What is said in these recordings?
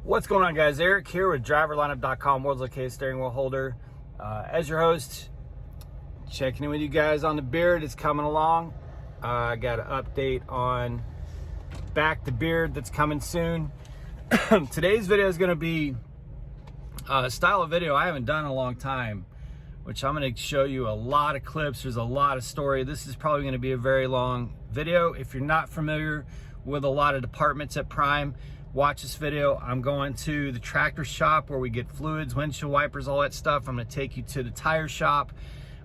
What's going on, guys? Eric here with driverlineup.com, world's located steering wheel holder. As your host, checking in with you guys on the beard. It's coming along. I got an update on back to beard that's coming soon. Today's video is going to be a style of video I haven't done in a long time, which I'm going to show you a lot of clips. There's a lot of story. This is probably going to be a very long video. If you're not familiar with a lot of departments at Prime, watch this video. I'm going to the tractor shop where we get fluids, windshield wipers, all that stuff. I'm going to take you to the tire shop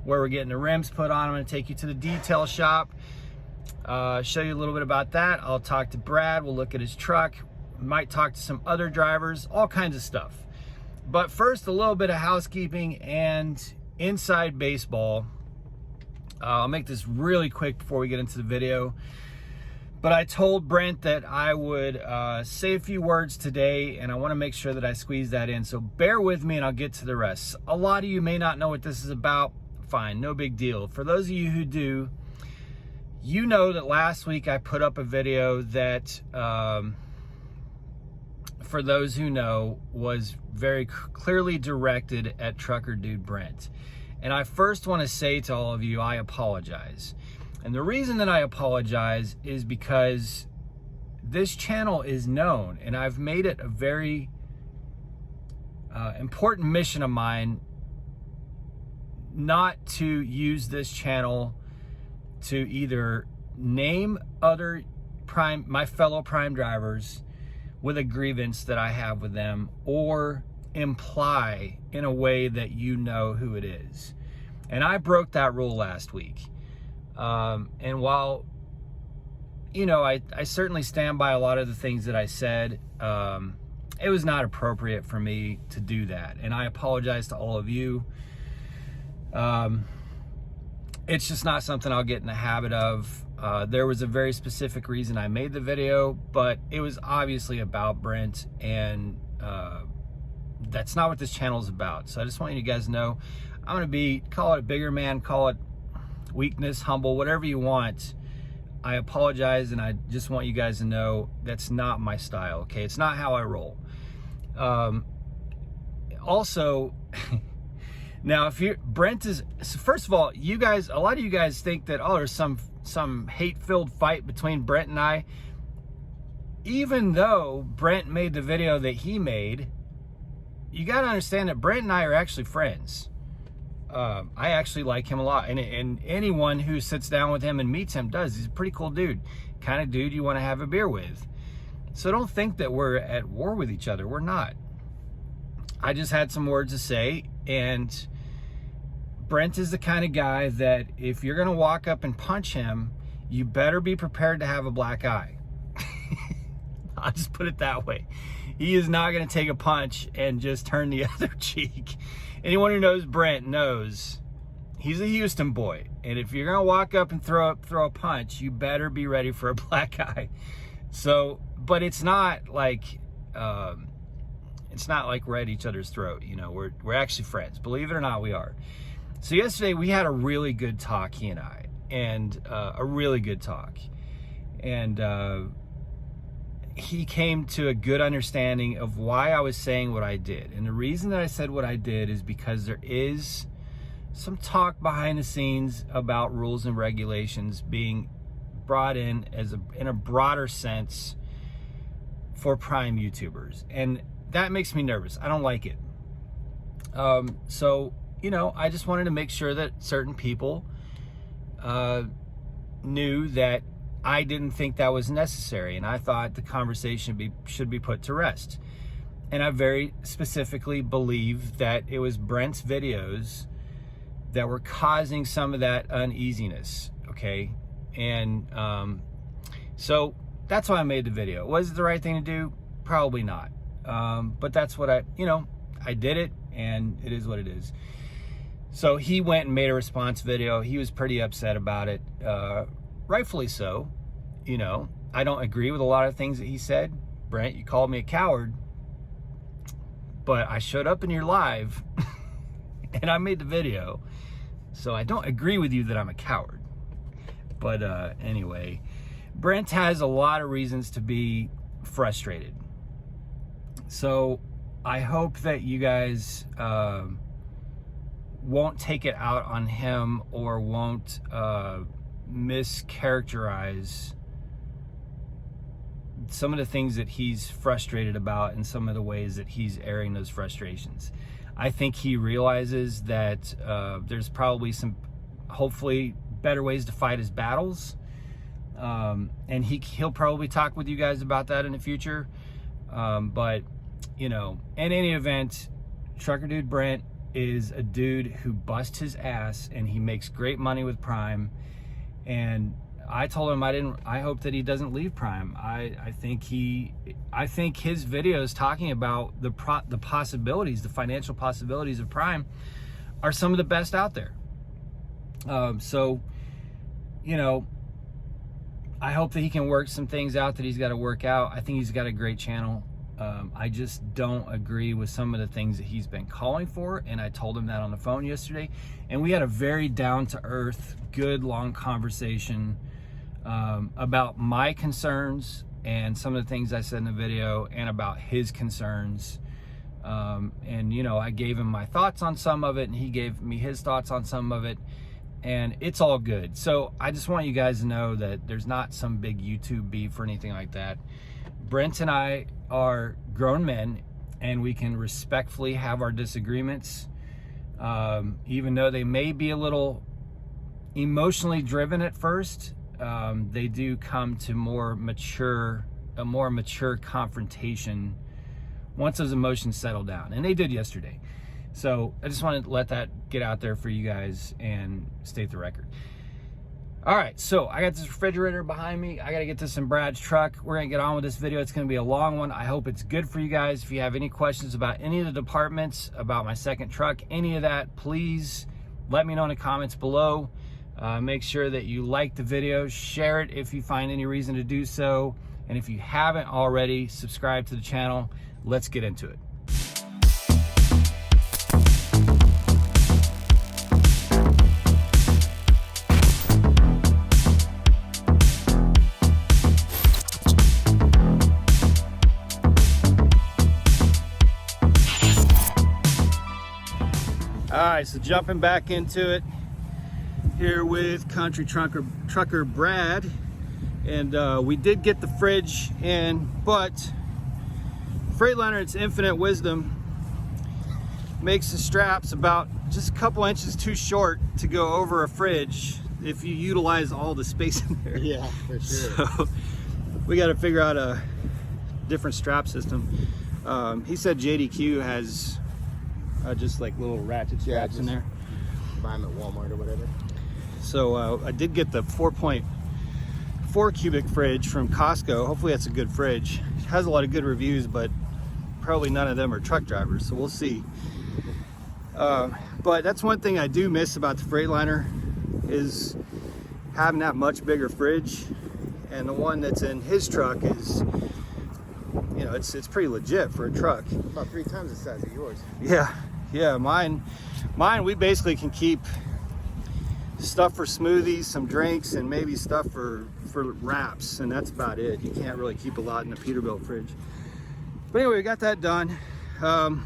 where we're getting the rims put on. I'm going to take you to the detail shop, show you a little bit about that. I'll talk to Brad. We'll look at his truck. Might talk to some other drivers, all kinds of stuff. But first, a little bit of housekeeping and inside baseball. I'll make this really quick before we get into the video. But I told Brent that I would say a few words today, and I want to make sure that I squeeze that in. So bear with me and I'll get to the rest. A lot of you may not know what this is about. Fine, no big deal. For those of you who do, you know that last week I put up a video that, for those who know, was very clearly directed at Trucker Dude Brent. And I first want to say to all of you, I apologize. And the reason that I apologize is because this channel is known, and I've made it a very important mission of mine not to use this channel to either name other my fellow Prime drivers with a grievance that I have with them, or imply in a way that you know who it is. And I broke that rule last week. And while, you know, I certainly stand by a lot of the things that I said, it was not appropriate for me to do that. And I apologize to all of you. It's just not something I'll get in the habit of. There was a very specific reason I made the video, but it was obviously about Brent, and that's not what this channel is about. So I just want you guys to know, I'm going to be, call it a bigger man, call it weakness, humble, whatever you want. I apologize, and I just want you guys to know that's not my style, okay? It's not how I roll. Also, now if you're, Brent is, so first of all, you guys, a lot of you guys think that, oh, there's some hate-filled fight between Brent and I. Even though Brent made the video that he made, you got to understand that Brent and I are actually friends. I actually like him a lot, and anyone who sits down with him and meets him does. He's a pretty cool dude, kind of dude you want to have a beer with. So don't think that we're at war with each other. We're not. I just had some words to say, and Brent is the kind of guy that if you're going to walk up and punch him, you better be prepared to have a black eye. I'll just put it that way. He is not going to take a punch and just turn the other cheek. Anyone who knows Brent knows he's a Houston boy. And if you're going to walk up and throw a punch, you better be ready for a black eye. So, but it's not like we're at each other's throat. You know, we're actually friends. Believe it or not, we are. So yesterday we had a really good talk, he and I, and a really good talk. And he came to a good understanding of why I was saying what I did. And the reason that I said what I did is because there is some talk behind the scenes about rules and regulations being brought in in a broader sense for Prime YouTubers. And that makes me nervous. I don't like it. So, you know, I just wanted to make sure that certain people knew that I didn't think that was necessary, and I thought the conversation should be put to rest. And I very specifically believe that it was Brent's videos that were causing some of that uneasiness, okay? And so that's why I made the video. Was it the right thing to do? Probably not. But that's what I did it, and it is what it is. So he went and made a response video. He was pretty upset about it. Rightfully so. You know, I don't agree with a lot of things that he said. Brent, you called me a coward, but I showed up in your live and I made the video. So I don't agree with you that I'm a coward. But anyway, Brent has a lot of reasons to be frustrated. So I hope that you guys won't take it out on him or won't mischaracterize some of the things that he's frustrated about and some of the ways that he's airing those frustrations. I think he realizes that there's probably some, hopefully, better ways to fight his battles. And he'll probably talk with you guys about that in the future. But, you know, in any event, Trucker Dude Brent is a dude who busts his ass and he makes great money with Prime. And I told him I hope that he doesn't leave Prime. I think his videos talking about the possibilities, the financial possibilities of Prime are some of the best out there. So, you know, I hope that he can work some things out that he's got to work out. I think he's got a great channel. I just don't agree with some of the things that he's been calling for, and I told him that on the phone yesterday. And we had a very down-to-earth, good, long conversation about my concerns and some of the things I said in the video, and about his concerns. And, you know, I gave him my thoughts on some of it, and he gave me his thoughts on some of it. And it's all good. So I just want you guys to know that there's not some big YouTube beef or anything like that. Brent and I are grown men, and we can respectfully have our disagreements, even though they may be a little emotionally driven at first. They do come to a more mature confrontation once those emotions settle down, and they did yesterday. So I just wanted to let that get out there for you guys and state the record. All right, so I got this refrigerator behind me. I got to get this in Brad's truck. We're going to get on with this video. It's going to be a long one. I hope it's good for you guys. If you have any questions about any of the departments, about my second truck, any of that, please let me know in the comments below. Make sure that you like the video, share it if you find any reason to do so. And if you haven't already, subscribe to the channel. Let's get into it. All right, so jumping back into it here with Country Trucker Brad, and we did get the fridge in, but Freightliner, its infinite wisdom, makes the straps about just a couple inches too short to go over a fridge if you utilize all the space in there. Yeah, for sure. So we got to figure out a different strap system. He said JDQ has just like little ratchet straps in there. Buy them at Walmart or whatever. So I did get the 4.4 cubic fridge from Costco. Hopefully that's a good fridge. It has a lot of good reviews, but probably none of them are truck drivers, so we'll see. But that's one thing I do miss about the Freightliner, is having that much bigger fridge. And the one that's in his truck is, you know, it's pretty legit for a truck. About 3 times the size of yours. Yeah, mine we basically can keep stuff for smoothies, some drinks, and maybe stuff for wraps, and that's about it. You can't really keep a lot in a Peterbilt fridge. But anyway, we got that done. Now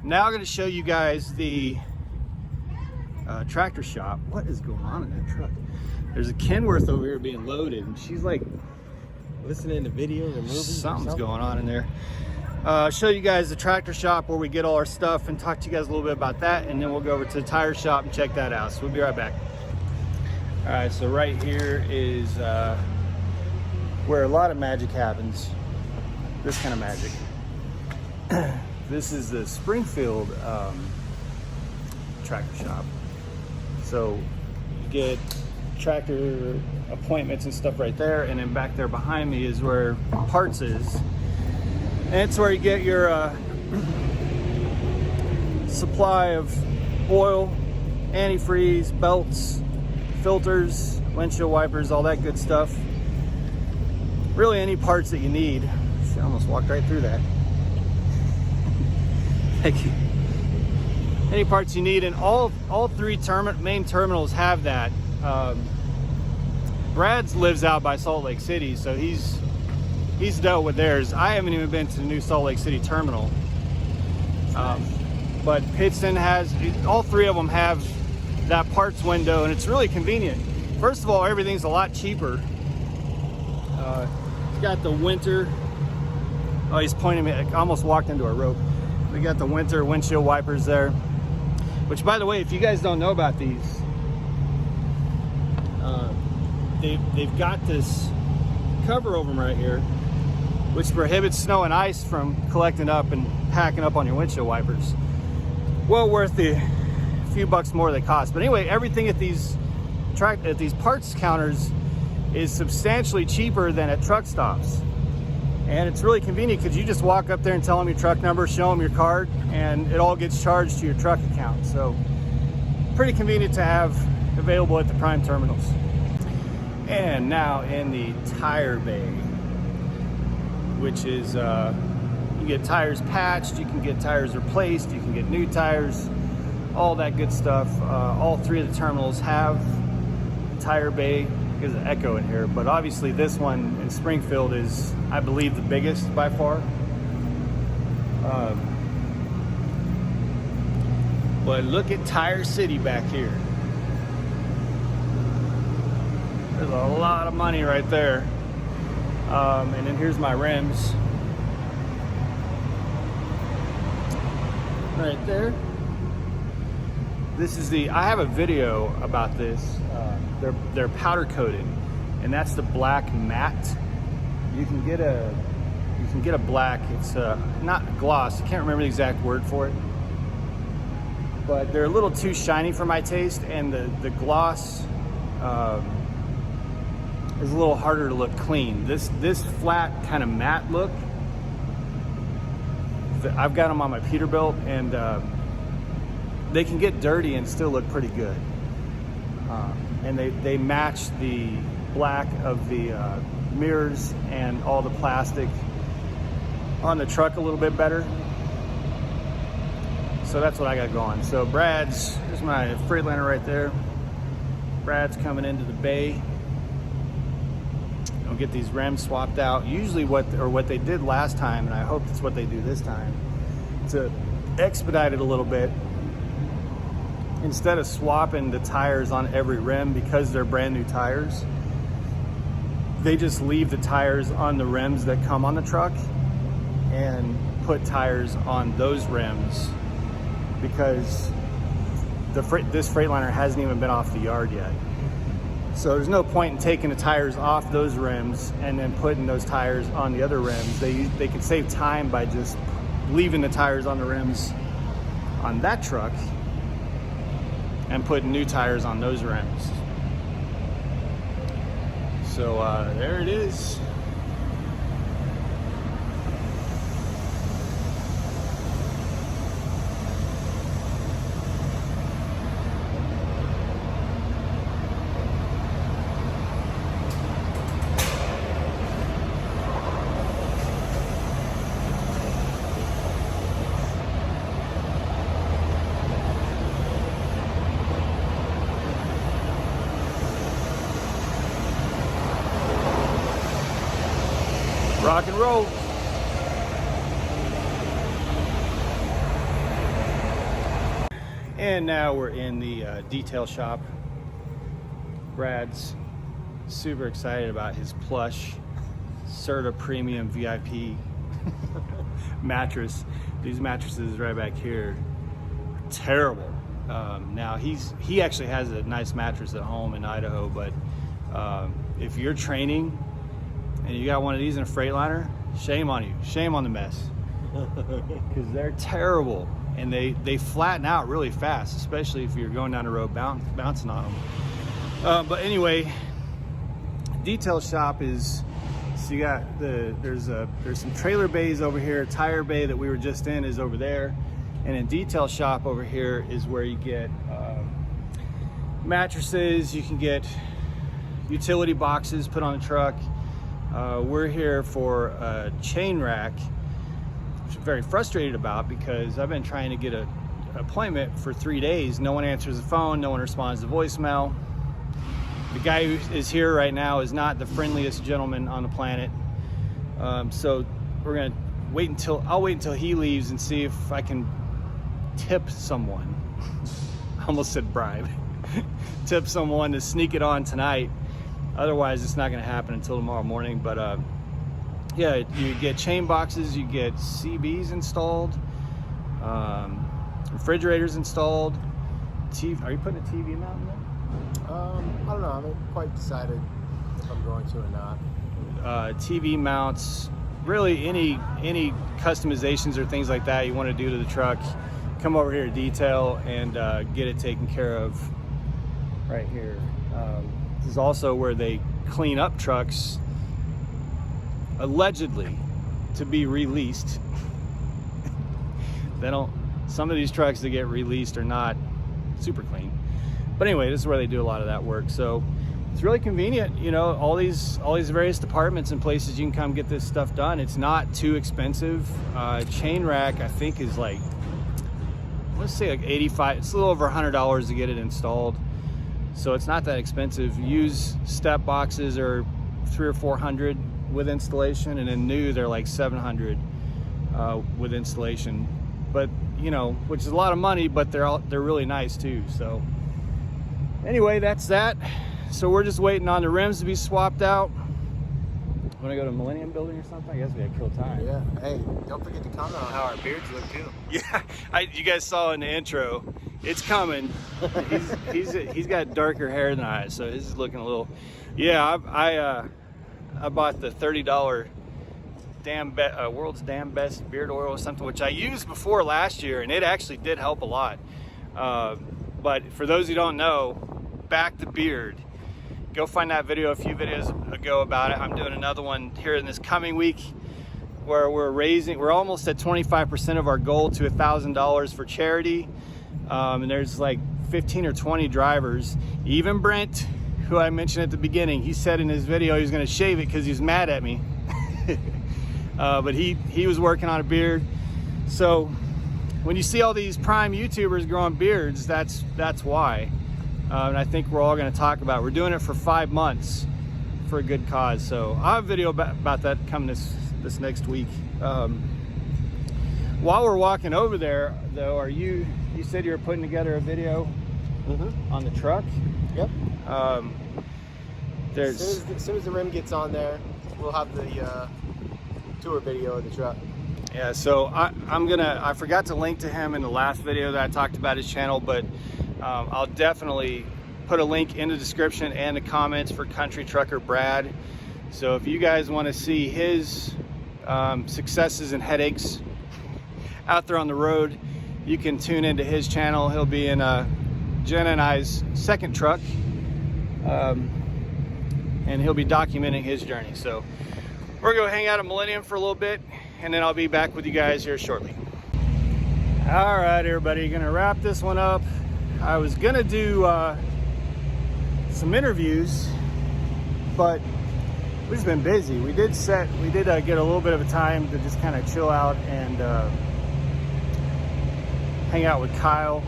I'm going to show you guys the tractor shop. What is going on in that truck? There's a Kenworth over here being loaded, and she's like listening to videos or movies. Something's going on in there. Show you guys the tractor shop where we get all our stuff, and talk to you guys a little bit about that, and then we'll go over to the tire shop and check that out. So we'll be right back. All right, so right here is where a lot of magic happens. This kind of magic. This is the Springfield tractor shop. So you get tractor appointments and stuff right there, and then back there behind me is where parts is. And it's where you get your supply of oil, antifreeze, belts, filters, windshield wipers, all that good stuff. Really any parts that you need. I almost walked right through that. Thank you. Any parts you need, and all 3 main terminals have that. Brad's lives out by Salt Lake City, so he he's dealt with theirs. I haven't even been to the new Salt Lake City terminal. But Pittston has, all three of them have that parts window, and it's really convenient. First of all, everything's a lot cheaper. It's got the winter, oh, he's pointing me, I almost walked into a rope. We got the winter windshield wipers there, which, by the way, if you guys don't know about these, they've got this cover over them right here, which prohibits snow and ice from collecting up and packing up on your windshield wipers. Well worth the few bucks more they cost. But anyway, everything at these parts counters is substantially cheaper than at truck stops. And it's really convenient because you just walk up there and tell them your truck number, show them your card, and it all gets charged to your truck account. So pretty convenient to have available at the prime terminals. And now in the tire bay, which is, you can get tires patched, you can get tires replaced, you can get new tires, all that good stuff. All three of the terminals have a tire bay. There's an echo in here, but obviously this one in Springfield is, I believe, the biggest by far. But look at Tire City back here. There's a lot of money right there. And then here's my rims. Right there. This is the, I have a video about this. They're powder coated, and that's the black matte. You can get a black, it's not gloss, I can't remember the exact word for it, but they're a little too shiny for my taste, and the gloss is a little harder to look clean. This flat kind of matte look, I've got them on my Peterbilt, and they can get dirty and still look pretty good. And they match the black of the mirrors and all the plastic on the truck a little bit better. So that's what I got going. So Brad's, there's my Freightliner right there. Brad's coming into the bay. I'll get these rims swapped out. Usually what they did last time, and I hope it's what they do this time, to expedite it a little bit, instead of swapping the tires on every rim because they're brand new tires, they just leave the tires on the rims that come on the truck and put tires on those rims, because this Freightliner hasn't even been off the yard yet. So there's no point in taking the tires off those rims and then putting those tires on the other rims. They can save time by just leaving the tires on the rims on that truck and putting new tires on those rims. So there it is. Rock and roll. And now we're in the detail shop. Brad's super excited about his plush Serta Premium VIP mattress. These mattresses right back here are terrible. Now he actually has a nice mattress at home in Idaho, but if you're training and you got one of these in a Freightliner, shame on you. Shame on the mess. Because they're terrible. And they flatten out really fast, especially if you're going down the road bouncing on them. But anyway, detail shop is, so you got there's some trailer bays over here. Tire bay that we were just in is over there. And in detail shop over here is where you get mattresses. You can get utility boxes put on the truck. We're here for a chain rack, which I'm very frustrated about because I've been trying to get an appointment for 3 days. No one answers the phone, no one responds to voicemail. The guy who is here right now is not the friendliest gentleman on the planet. So we're gonna I'll wait until he leaves and see if I can tip someone. I almost said bribe. Tip someone to sneak it on tonight. Otherwise, it's not gonna happen until tomorrow morning. But yeah, you get chain boxes, you get CBs installed, refrigerators installed. Are you putting a TV mount in there? I don't know. I haven't quite decided if I'm going to or not. TV mounts, really any customizations or things like that you want to do to the truck, come over here to detail and get it taken care of right here. This is also where they clean up trucks, allegedly, to be released. Some of these trucks that get released are not super clean. But anyway, this is where they do a lot of that work. So it's really convenient, you know, all these various departments and places you can come get this stuff done. It's not too expensive. Chain rack, I think, is like, let's say like 85, it's a little over $100 to get it installed. So it's not that expensive. Used step boxes are $300 or $400 with installation, and then new they're like $700 with installation. But you know, which is a lot of money, but they're really nice too. So anyway, that's that. So we're just waiting on the rims to be swapped out. Want to go to Millennium Building or something? I guess we gotta kill time. Yeah. Hey, don't forget to comment on how our beards look too. Yeah, you guys saw in the intro, it's coming. He's got darker hair than I, so his is looking a little. Yeah, I bought the $30 world's damn best beard oil or something, which I used before last year, and it actually did help a lot. But for those who don't know, back the beard. Go find that video a few videos ago about it. I'm doing another one here in this coming week where we're almost at 25% of our goal to $1,000 for charity. And there's like 15 or 20 drivers. Even Brent, who I mentioned at the beginning, he said in his video he was gonna shave it because he was mad at me. But he was working on a beard. So when you see all these prime YouTubers growing beards, that's why. And I think we're all going to talk about it. We're doing it for 5 months for a good cause. So I'll have a video about that coming this next week. While we're walking over there, though, you said you were putting together a video on the truck? Yep. As soon as the rim gets on there, we'll have the tour video of the truck. Yeah, so I forgot to link to him in the last video that I talked about his channel, but I'll definitely put a link in the description and the comments for Country Trucker Brad. So if you guys want to see his successes and headaches out there on the road, you can tune into his channel. He'll be in Jen and I's second truck, and he'll be documenting his journey. So we're going to hang out at Millennium for a little bit, and then I'll be back with you guys here shortly. All right, everybody, gonna wrap this one up. I was gonna do some interviews, but we've just been busy. We did get a little bit of a time to just kind of chill out and hang out with Kyle,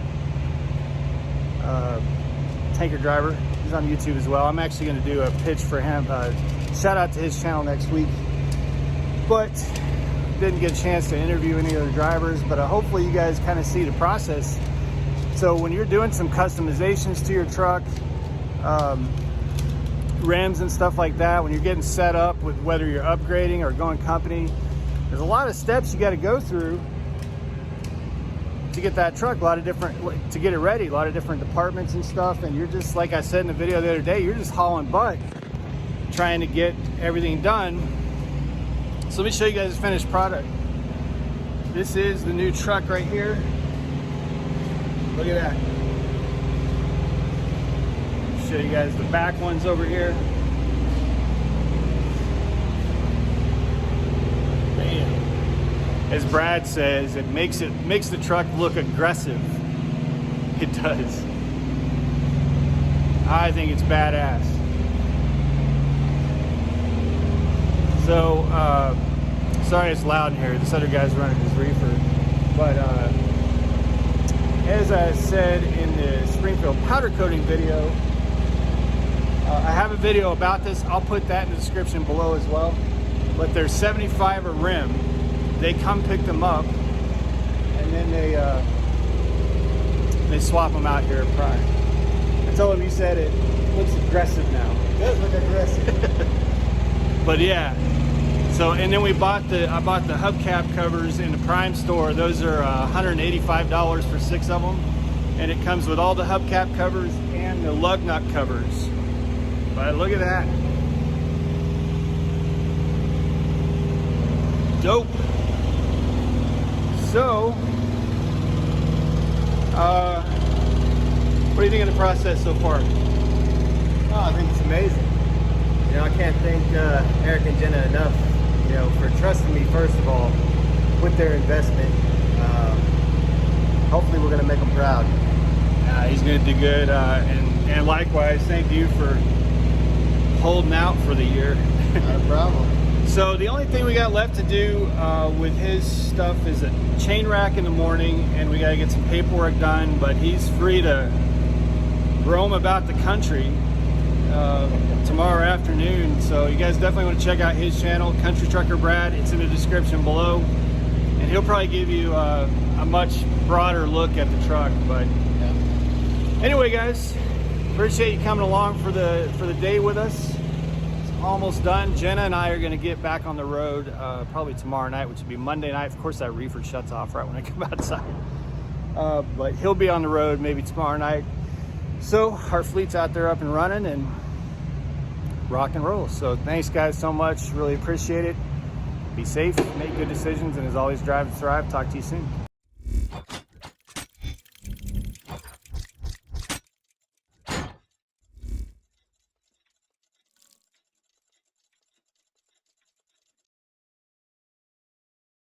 tanker driver. He's on YouTube as well. I'm actually gonna do a pitch for him, shout out to his channel next week, but didn't get a chance to interview any other drivers. But hopefully you guys kind of see the process. So when you're doing some customizations to your truck, rims and stuff like that, when you're getting set up with whether you're upgrading or going company, there's a lot of steps you got to go through to get that truck, to get it ready, a lot of different departments and stuff. And you're just, like I said in the video the other day, you're just hauling butt trying to get everything done. So let me show you guys the finished product. This is the new truck right here. Look at that. Show you guys the back ones over here. Man. As Brad says, it makes the truck look aggressive. It does. I think it's badass. So, sorry it's loud in here. This other guy's running his reefer. But as I said in the Springfield powder coating video, I have a video about this. I'll put that in the description below as well. but they're 75 a rim. They come pick them up, and then they swap them out here at Prime. I told him, he said it looks aggressive now. It does look aggressive. But yeah, so, and then I bought the hubcap covers in the Prime store. Those are $185 for 6 of them, and it comes with all the hubcap covers and the lug nut covers. But look at that. Dope. So, what do you think of the process so far? Oh, I think it's amazing. You know, I can't thank Eric and Jenna enough, you know, for trusting me, first of all, with their investment. Hopefully we're going to make them proud. He's going to do good. And likewise, thank you for holding out for the year. Not a problem. So the only thing we got left to do with his stuff is a chain rack in the morning, and we got to get some paperwork done, but he's free to roam about the country tomorrow afternoon. So you guys definitely want to check out his channel, Country Trucker Brad. It's in the description below, and he'll probably give you a much broader look at the truck. But Yeah. anyway, guys, appreciate you coming along for the day with us. Almost done. Jenna and I are going to get back on the road probably tomorrow night, which would be Monday night. Of course, that reefer shuts off right when I come outside. But he'll be on the road maybe tomorrow night. So our fleet's out there up and running and rock and roll. So thanks, guys, so much. Really appreciate it. Be safe, make good decisions, and as always, drive to thrive. Talk to you soon.